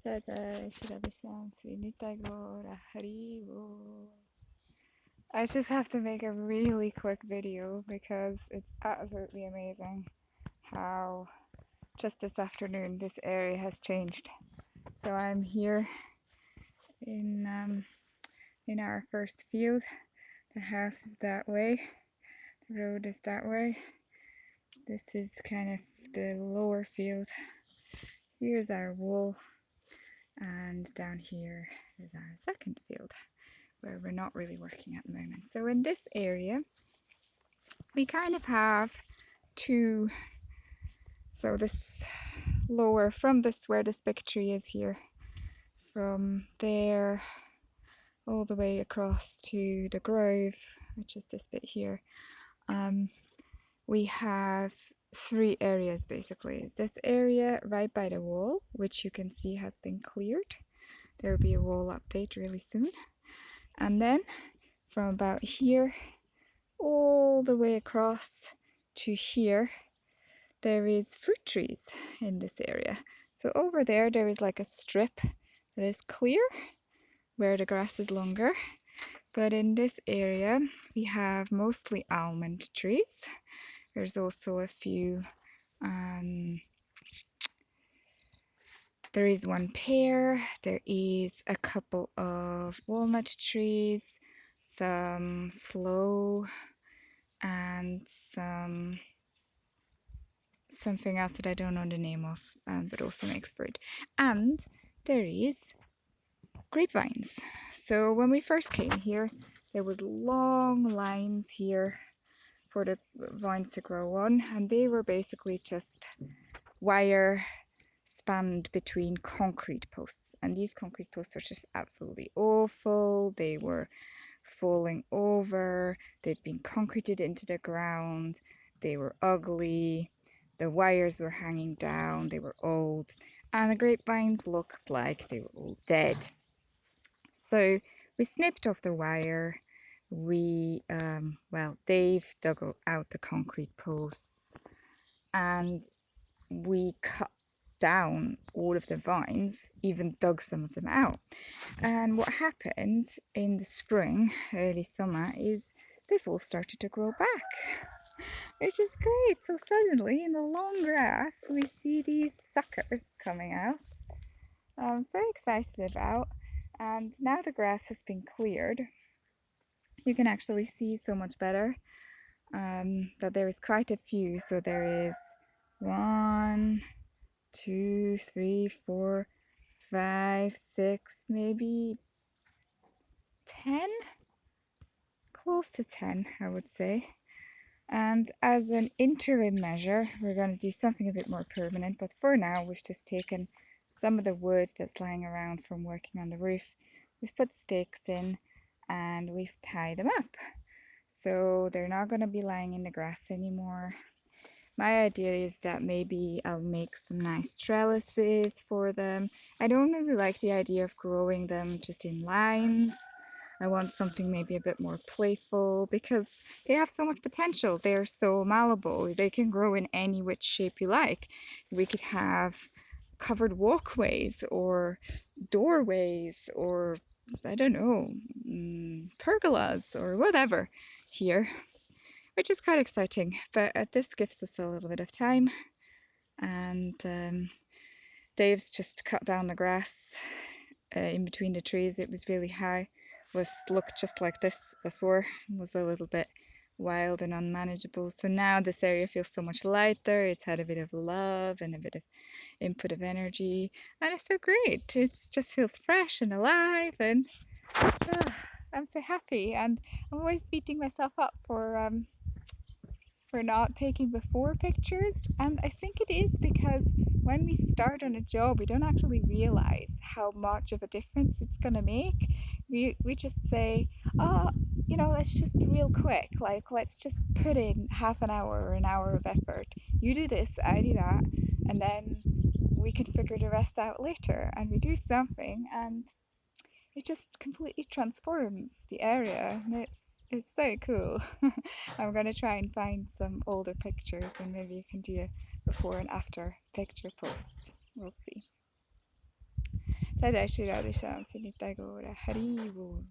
I just have to make a really quick video because it's absolutely amazing how just this afternoon this area has changed. So I'm here in in our first field. The house is that way, the road is that way. This is kind of the lower field. Here's our wall, and down here is our second field where we're not really working at the moment. So in this area we kind of have two, so this lower from this where this big tree is here, from there all the way across to the grove, which is this bit here. We have three areas basically. This area right by the wall, which you can see has been cleared. There will be a wall update really soon. And then from about here all the way across to here, there is fruit trees in this area. So over there, there is like a strip that is clear where the grass is longer. But in this area, we have mostly almond trees. There's also a few, there is one pear, there is a couple of walnut trees, some sloe, and something else that I don't know the name of, but also makes fruit. And there is grapevines. So when we first came here, there was long lines here for the vines to grow on, and they were basically just wire spanned between concrete posts. And these concrete posts were just absolutely awful. They were falling over, they'd been concreted into the ground, they were ugly, the wires were hanging down, they were old, and the grapevines looked like they were all dead. So we snipped off the wire. Dave dug out the concrete posts, and we cut down all of the vines, even dug some of them out. And what happened in the spring, early summer, is they've all started to grow back, which is great. So suddenly in the long grass we see these suckers coming out. I'm very excited about. And now the grass has been cleared, you can actually see so much better that there is quite a few. So there is 1, 2, 3, 4, 5, 6, maybe 10, close to 10 I would say. And as an interim measure, we're going to do something a bit more permanent, but for now we've just taken some of the wood that's lying around from working on the roof, we've put stakes in and we've tied them up. So they're not going to be lying in the grass anymore. My idea is that maybe I'll make some nice trellises for them. I don't really like the idea of growing them just in lines. I want something maybe a bit more playful because they have so much potential. They're so malleable. They can grow in any which shape you like. We could have covered walkways or doorways or, I don't know, pergolas or whatever here, which is quite exciting. But this gives us a little bit of time. And Dave's just cut down the grass in between the trees. It was really high. Looked just like this before. It was a little bit wild and unmanageable. So now this area feels so much lighter. It's had a bit of love and a bit of input of energy, and it's so great. It just feels fresh and alive, and I'm so happy. And I'm always beating myself up for not taking before pictures, and I think it is because when we start on a job we don't actually realize how much of a difference it's going to make. We just say, oh, you know, let's just real quick, like let's just put in half an hour or an hour of effort, you do this, I do that, and then we can figure the rest out later. And we do something and it just completely transforms the area, and it's so cool. I'm gonna try and find some older pictures and maybe you can do a before and after picture post. We'll see. جای شیرازی شمسی نیتگوره حریبو